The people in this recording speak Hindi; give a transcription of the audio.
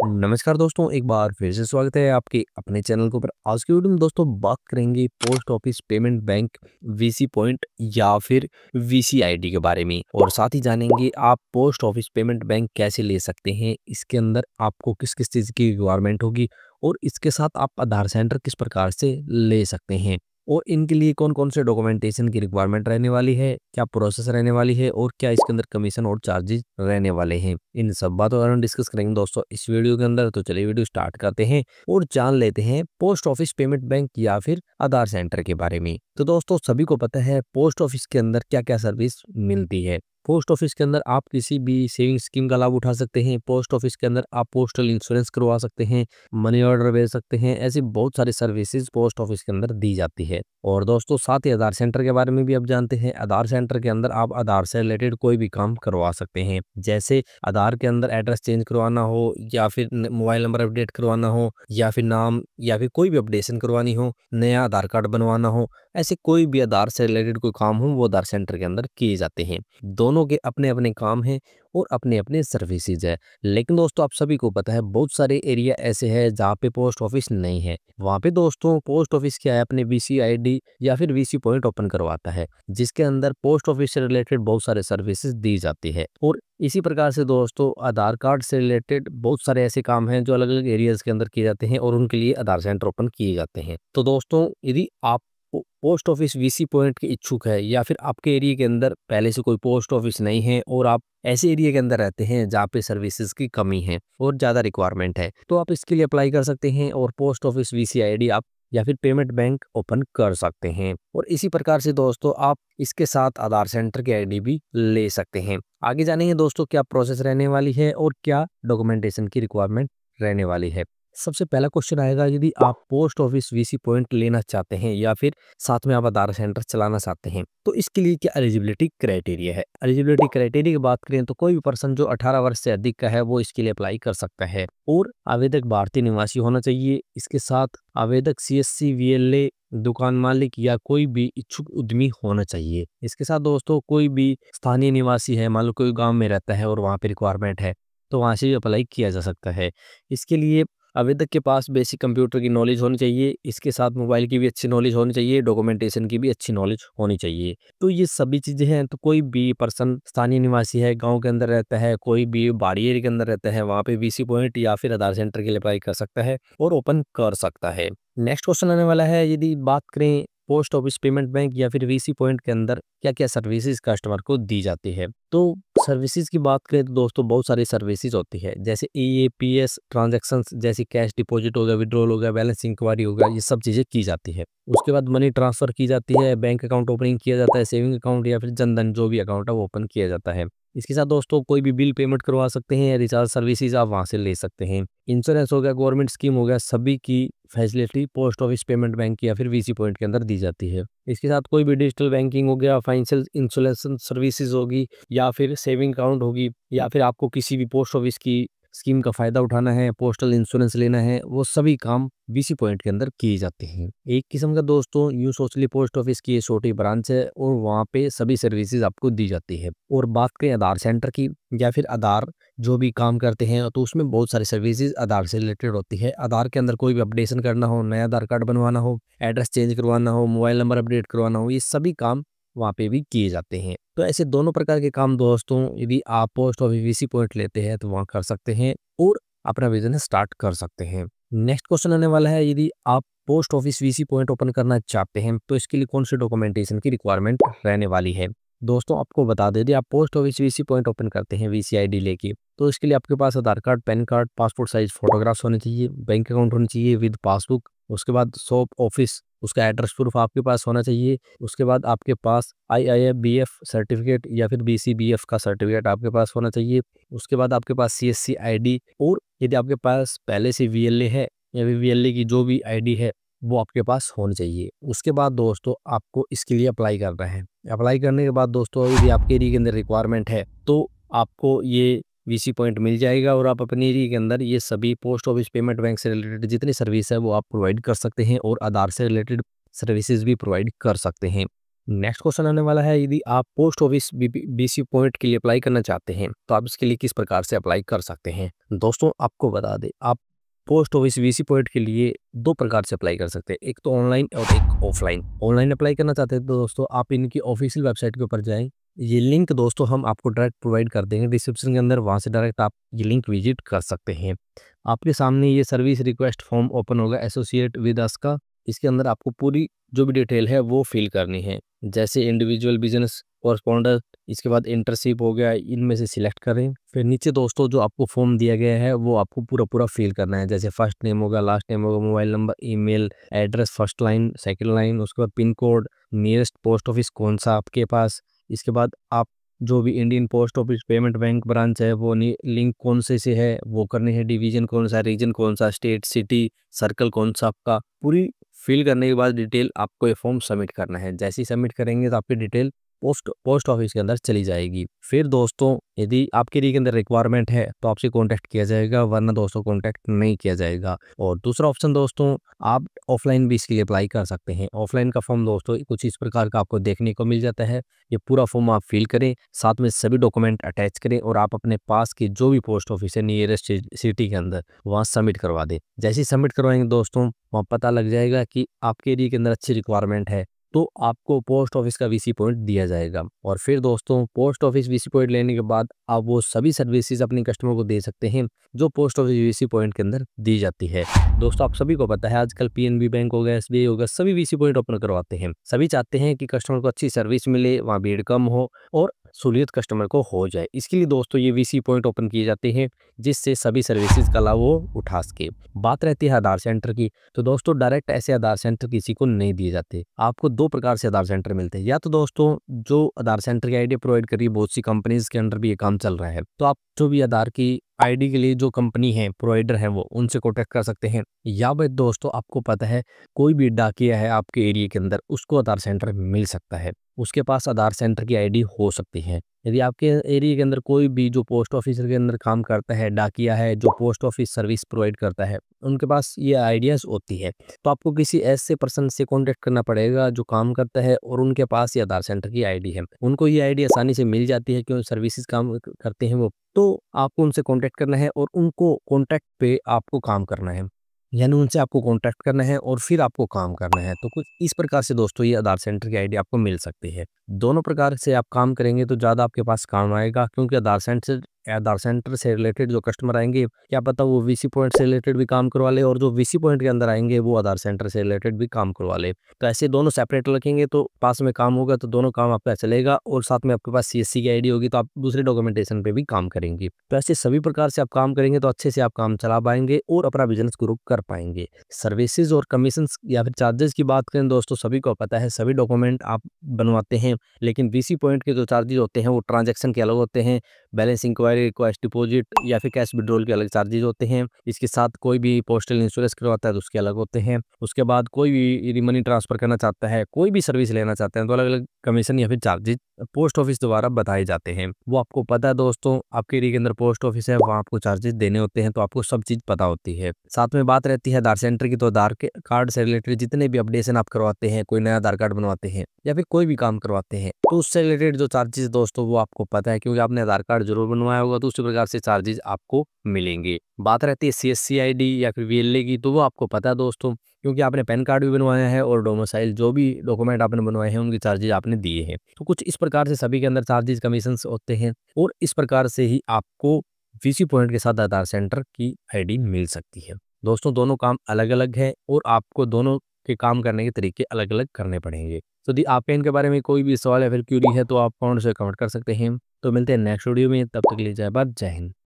नमस्कार दोस्तों, एक बार फिर से स्वागत है आपके अपने चैनल के ऊपर। आज की वीडियो में दोस्तों बात करेंगे post office payment bank VC point या फिर वीसी आईडी के बारे में, और साथ ही जानेंगे आप पोस्ट ऑफिस पेमेंट बैंक कैसे ले सकते हैं। इसके अंदर आपको किस किस चीज़ की रिक्वायरमेंट होगी और इसके साथ आप आधार सेंटर किस प्रकार से ले सकते हैं, और इनके लिए कौन कौन से डॉक्यूमेंटेशन की रिक्वायरमेंट रहने वाली है, क्या प्रोसेस रहने वाली है और क्या इसके अंदर कमीशन और चार्जेस रहने वाले हैं। इन सब बातों पर हम डिस्कस करेंगे दोस्तों इस वीडियो के अंदर। तो चलिए वीडियो स्टार्ट करते हैं और जान लेते हैं पोस्ट ऑफिस पेमेंट बैंक या फिर आधार सेंटर के बारे में। तो दोस्तों सभी को पता है पोस्ट ऑफिस के अंदर क्या क्या सर्विस मिलती है। पोस्ट ऑफिस के अंदर आप किसी भी सेविंग स्कीम का लाभ उठा सकते हैं। पोस्ट ऑफिस के अंदर आप पोस्टल इंश्योरेंस करवा सकते हैं, मनी ऑर्डर भेज सकते हैं। ऐसी बहुत सारी सर्विसेज पोस्ट ऑफिस के अंदर दी जाती है। और दोस्तों साथ ही आधार सेंटर के बारे में भी आप जानते हैं। आधार सेंटर के अंदर आप आधार से रिलेटेड कोई भी काम करवा सकते हैं, जैसे आधार के अंदर एड्रेस चेंज करवाना हो, या फिर मोबाइल नंबर अपडेट करवाना हो, या फिर नाम या फिर कोई भी अपडेशन करवानी हो, नया आधार कार्ड बनवाना हो, ऐसे कोई भी आधार से रिलेटेड कोई काम हो वो आधार सेंटर के अंदर किए जाते हैं। दोनों के अपने अपने काम हैं और अपने अपने सर्विसेज है। लेकिन दोस्तों आप सभी को पता है बहुत सारे एरिया ऐसे हैं जहाँ पे पोस्ट ऑफिस नहीं है। वहाँ पे दोस्तों पोस्ट ऑफिस क्या है, अपने वीसी आईडी या फिर वीसी पॉइंट ओपन करवाता है, जिसके अंदर पोस्ट ऑफिस से रिलेटेड बहुत सारे सर्विसेज दी जाती है। और इसी प्रकार से दोस्तों आधार कार्ड से रिलेटेड बहुत सारे ऐसे काम हैं जो अलग अलग एरियाज के अंदर किए जाते हैं और उनके लिए आधार सेंटर ओपन किए जाते हैं। तो दोस्तों यदि आप पोस्ट ऑफिस वीसी पॉइंट के इच्छुक है, या फिर आपके एरिया के अंदर पहले से कोई पोस्ट ऑफिस नहीं है और आप ऐसे एरिया के अंदर रहते हैं जहाँ पे सर्विसेज की कमी है और ज़्यादा रिक्वायरमेंट है, तो आप इसके लिए अप्लाई कर सकते हैं और पोस्ट ऑफिस वीसी आईडी आप या फिर पेमेंट बैंक ओपन कर सकते हैं। और इसी प्रकार से दोस्तों आप इसके साथ आधार सेंटर की आईडी भी ले सकते हैं। आगे जानेंगे दोस्तों क्या प्रोसेस रहने वाली है और क्या डॉक्यूमेंटेशन की रिक्वायरमेंट रहने वाली है। सबसे पहला क्वेश्चन आएगा, यदि आप पोस्ट ऑफिस वीसी पॉइंट लेना चाहते हैं या फिर साथ में आप आधार सेंटर चलाना चाहते हैं, तो इसके लिए क्या एलिजिबिलिटी क्राइटेरिया है। एलिजिबिलिटी क्राइटेरिया की बात करें तो कोई भी पर्सन जो 18 वर्ष से अधिक का है वो इसके लिए अप्लाई कर सकता है, और आवेदक भारतीय निवासी होना चाहिए। इसके साथ आवेदक सीएससी वीएलए दुकान मालिक या कोई भी इच्छुक उद्यमी होना चाहिए। इसके साथ दोस्तों कोई भी स्थानीय निवासी है, मान लो कोई गांव में रहता है और वहाँ पे रिक्वायरमेंट है, तो वहाँ से भी अप्लाई किया जा सकता है। इसके लिए आवेदक के पास बेसिक कंप्यूटर की नॉलेज होनी चाहिए। इसके साथ मोबाइल की भी अच्छी नॉलेज होनी चाहिए, डॉक्यूमेंटेशन की भी अच्छी नॉलेज होनी चाहिए। तो ये सभी चीज़ें हैं। तो कोई भी पर्सन स्थानीय निवासी है, गांव के अंदर रहता है, कोई भी पहाड़ी एरिया के अंदर रहता है, वहाँ पे वीसी पॉइंट या फिर आधार सेंटर के लिए अप्लाई कर सकता है और ओपन कर सकता है। नेक्स्ट क्वेश्चन आने वाला है, यदि बात करें पोस्ट ऑफिस पेमेंट बैंक या फिर वीसी पॉइंट के अंदर क्या क्या सर्विसेज कस्टमर को दी जाती है। तो सर्विसेज की बात करें तो दोस्तों बहुत सारी सर्विसेज होती है, जैसे एएपीएस ट्रांजैक्शंस, जैसे कैश डिपॉजिट हो गया, विड्रॉल हो गया, बैलेंस इंक्वायरी हो गया, ये सब चीज़ें की जाती है। उसके बाद मनी ट्रांसफर की जाती है, बैंक अकाउंट ओपनिंग किया जाता है, सेविंग अकाउंट या फिर जनधन जो भी अकाउंट है वो ओपन किया जाता है। इसके साथ दोस्तों कोई भी बिल पेमेंट करवा सकते हैं, रिचार्ज सर्विसेज आप वहां से ले सकते हैं। इंश्योरेंस हो गया, गवर्नमेंट स्कीम हो गया, सभी की facility post office payment bank या फिर वीसी पॉइंट के अंदर दी जाती है। इसके साथ कोई भी डिजिटल बैंकिंग हो गया, फाइनेंशियल इंश्योरेंस सर्विसेज होगी, या फिर सेविंग अकाउंट होगी, या फिर आपको किसी भी पोस्ट ऑफिस की स्कीम का फायदा उठाना है, पोस्टल इंश्योरेंस लेना है, वो सभी काम वीसी पॉइंट के अंदर किए जाते हैं। एक किस्म का दोस्तों यूं सोच ली पोस्ट ऑफिस की ये छोटी ब्रांच है और वहाँ पे सभी सर्विसेज आपको दी जाती है। और बात करें आधार सेंटर की या फिर आधार जो भी काम करते हैं, तो उसमें बहुत सारी सर्विसेज आधार से रिलेटेड होती है। आधार के अंदर कोई भी अपडेशन करना हो, नया आधार कार्ड बनवाना हो, एड्रेस चेंज करवाना हो, मोबाइल नंबर अपडेट करवाना हो, ये सभी काम वहाँ पे भी किए जाते हैं। तो ऐसे दोनों प्रकार के काम दोस्तों यदि आप पोस्ट ऑफिस वीसी पॉइंट लेते हैं तो वहाँ कर सकते हैं और अपना बिजनेस स्टार्ट कर सकते हैं। नेक्स्ट क्वेश्चन आने वाला है, यदि आप post office VC point open करना चाहते हैं तो इसके लिए कौन से डॉक्यूमेंटेशन की रिक्वायरमेंट रहने वाली है। दोस्तों आपको बता दें, यदि आप post office VC point open करते हैं वीसी आईडी लेके, तो इसके लिए आपके पास Aadhaar card, PAN card, passport size photographs होने चाहिए, बैंक अकाउंट होना चाहिए विद पासबुक, उसके बाद शॉप ऑफिस उसका एड्रेस प्रूफ आपके पास होना चाहिए, उसके बाद आपके पास आईआईएफबीएफ सर्टिफिकेट या फिर बीसीबीएफ का सर्टिफिकेट आपके पास होना चाहिए, उसके बाद आपके पास सीएससी आईडी, और यदि आपके पास पहले से वीएलए है या फिर वीएलए की जो भी आईडी है वो आपके पास होनी चाहिए। उसके बाद दोस्तों आपको इसके लिए अप्लाई करना है। अप्लाई करने के बाद दोस्तों यदि आपके एरिया के अंदर रिक्वायरमेंट है तो आपको ये वीसी पॉइंट मिल जाएगा और आप अपने एरिया के अंदर ये सभी पोस्ट ऑफिस पेमेंट बैंक से रिलेटेड जितनी सर्विस है वो आप प्रोवाइड कर सकते हैं और आधार से रिलेटेड सर्विसेज भी प्रोवाइड कर सकते हैं। नेक्स्ट क्वेश्चन आने वाला है, यदि आप पोस्ट ऑफिस बीसी पॉइंट के लिए अप्लाई करना चाहते हैं तो आप इसके लिए किस प्रकार से अप्लाई कर सकते हैं। दोस्तों आपको बता दें, आप पोस्ट ऑफिस वीसी पॉइंट के लिए दो प्रकार से अप्लाई कर सकते हैं, एक तो ऑनलाइन और एक ऑफलाइन। ऑनलाइन अप्लाई करना चाहते हैं तो दोस्तों आप इनकी ऑफिशियल वेबसाइट के ऊपर जाएं। ये लिंक दोस्तों हम आपको डायरेक्ट प्रोवाइड कर देंगे डिस्क्रिप्शन के अंदर, वहां से डायरेक्ट आप ये लिंक विजिट कर सकते हैं। आपके सामने ये सर्विस रिक्वेस्ट फॉर्म ओपन होगा एसोसिएट विद अस का। इसके अंदर आपको पूरी जो भी डिटेल है वो फिल करनी है, जैसे इंडिविजुअल बिजनेस कॉरस्पॉन्डर, इसके बाद इंटर्नशिप हो गया, इनमें से सिलेक्ट करें। फिर नीचे दोस्तों जो आपको फॉर्म दिया गया है वो आपको पूरा पूरा फिल करना है, जैसे फर्स्ट नेम होगा, लास्ट नेम होगा, mobile number, email address, first line, second line, उसके बाद pin code, nearest post office कौन सा आपके पास। इसके बाद आप जो भी Indian post office payment bank branch है वो लिंक कौन से है वो करनी है, डिवीजन कौन सा, रीजन कौन सा, स्टेट, सिटी, सर्कल कौन सा आपका, पूरी फिल करने के बाद डिटेल आपको ये फॉर्म सबमिट करना है। जैसे ही सबमिट करेंगे तो आपकी डिटेल पोस्ट ऑफिस के अंदर चली जाएगी। फिर दोस्तों यदि आपके एरिया के अंदर रिक्वायरमेंट है तो आपसे कांटेक्ट किया जाएगा, वरना दोस्तों कांटेक्ट नहीं किया जाएगा। और दूसरा ऑप्शन दोस्तों, आप ऑफलाइन भी इसके लिए अप्लाई कर सकते हैं। ऑफलाइन का फॉर्म दोस्तों कुछ इस प्रकार का आपको देखने को मिल जाता है। ये पूरा फॉर्म आप फिल करें, साथ में सभी डॉक्यूमेंट अटैच करें और आप अपने पास की जो भी पोस्ट ऑफिस है नियरेस्ट सिटी के अंदर वहाँ सबमिट करवा दें। जैसे ही सबमिट करवाएंगे दोस्तों वहाँ पता लग जाएगा कि आपके एरिया के अंदर अच्छी रिक्वायरमेंट है, तो आपको पोस्ट ऑफिस का वीसी पॉइंट दिया जाएगा। और फिर दोस्तों पोस्ट ऑफिस वीसी पॉइंट लेने के बाद आप वो सभी सर्विसेज अपने कस्टमर को दे सकते हैं जो पोस्ट ऑफिस वीसी पॉइंट के अंदर दी जाती है। दोस्तों आप सभी को पता है आजकल पीएनबी बैंक हो गया, एसबीआई हो गया, सभी वीसी पॉइंट ओपन करवाते हैं। सभी चाहते हैं कि कस्टमर को अच्छी सर्विस मिले, वहाँ भीड़ कम हो और सहूलियत कस्टमर को हो जाए। इसके लिए दोस्तों ये वीसी पॉइंट ओपन किए जाते हैं जिससे सभी सर्विसेज का लाभ वो उठा सके। बात रहती है आधार सेंटर की, तो दोस्तों डायरेक्ट ऐसे आधार सेंटर किसी को नहीं दिए जाते। आपको दो प्रकार से आधार सेंटर मिलते हैं, या तो दोस्तों जो आधार सेंटर की आईडी प्रोवाइड करिए, बहुत सी कंपनीज के अंडर भी ये काम चल रहा है, तो आप जो भी आधार की आईडी के लिए जो कंपनी है प्रोवाइडर है वो उनसे कॉन्टेक्ट कर सकते हैं। या फिर दोस्तों आपको पता है कोई भी डाकिया है आपके एरिया के अंदर, उसको आधार सेंटर मिल सकता है, उसके पास आधार सेंटर की आईडी हो सकती है। यदि आपके एरिया के अंदर कोई भी जो पोस्ट ऑफिस के अंदर काम करता है, डाकिया है जो पोस्ट ऑफिस सर्विस प्रोवाइड करता है, उनके पास ये आइडियाज होती है, तो आपको किसी ऐसे पर्सन से कांटेक्ट करना पड़ेगा जो काम करता है और उनके पास ये आधार सेंटर की आईडी है। उनको ये आईडी आसानी से मिल जाती है क्योंकि सर्विसेज काम करते हैं वो। तो आपको उनसे कांटेक्ट करना है और उनको कांटेक्ट पे आपको काम करना है, यानी उनसे आपको कांटेक्ट करना है और फिर आपको काम करना है। तो कुछ इस प्रकार से दोस्तों ये आधार सेंटर की आईडी आपको मिल सकती है। दोनों प्रकार से आप काम करेंगे तो ज़्यादा आपके पास काम आएगा, क्योंकि आधार सेंटर से रिलेटेड जो कस्टमर आएंगे, क्या पता वो वीसी पॉइंट से रिलेटेड भी काम करवा ले, और जो वीसी पॉइंट के अंदर आएंगे वो आधार सेंटर से रिलेटेड भी काम करवा ले। तो ऐसे दोनों सेपरेट रखेंगे तो पास में काम होगा तो दोनों काम आपका चलेगा, और साथ में आपके पास सीएससी की आईडी होगी तो आप दूसरे डॉक्यूमेंटेशन पे भी काम करेंगे। तो ऐसे सभी प्रकार से आप काम करेंगे तो अच्छे से आप काम चला पाएंगे और अपना बिजनेस ग्रो कर पाएंगे। सर्विसेज और कमीशन या फिर चार्जेस की बात करें दोस्तों, सभी को पता है सभी डॉक्यूमेंट आप बनवाते हैं, लेकिन वीसी पॉइंट के जो चार्जेस होते हैं वो ट्रांजैक्शन के अलग होते हैं, बैलेंस इंक्वायरी, रिक्वेस्ट डिपॉजिट या फिर कैश विड्रॉल के अलग चार्जेस होते हैं। इसके साथ कोई भी पोस्टल इंश्योरेंस करवाता है तो उसके अलग होते हैं। उसके बाद कोई भी मनी ट्रांसफर करना चाहता है, कोई भी सर्विस लेना चाहते हैं तो अलग अलग कमीशन या फिर चार्जेस पोस्ट ऑफिस द्वारा बताए जाते हैं। वो आपको पता है दोस्तों, आपके एरिया के अंदर पोस्ट ऑफिस है, वहाँ आपको चार्जेस देने होते हैं, तो आपको सब चीज पता होती है। साथ में बात रहती है आधार सेंटर की, तो आधार के कार्ड से रिलेटेड जितने भी अपडेशन आप करवाते हैं, कोई नया आधार कार्ड बनवाते हैं या फिर कोई भी काम करवाते हैं, तो उससे रिलेटेड जो चार्जेस दोस्तों वो आपको पता है, क्योंकि आपने आधार कार्ड जरूर बनवाया होगा, तो उसी प्रकार से चार्जेस आपको मिलेंगे। बात रहती है सीएससी आईडी या फिर वीएलए की, तो वो आपको पता है दोस्तों, क्योंकि आपने पैन कार्ड भी बनवाया है और डोमिसाइल जो भी डॉक्यूमेंट आपने बनवाए हैं उनके चार्जेस आपने दिए हैं। तो कुछ इस प्रकार से सभी के अंदर चार्जेस कमीशन होते हैं, और इस प्रकार से ही आपको वीसी पॉइंट के साथ आधार सेंटर की आईडी मिल सकती है। दोस्तों दोनों काम अलग अलग है और आपको दोनों के काम करने के तरीके अलग अलग करने पड़ेंगे। तो यदि आपके इनके बारे में कोई भी सवाल या फिर क्यूरी है तो आप कमेंट से कमेंट कर सकते हैं। तो मिलते हैं नेक्स्ट वीडियो में, तब तक के लिए जय भारत, जय हिंद।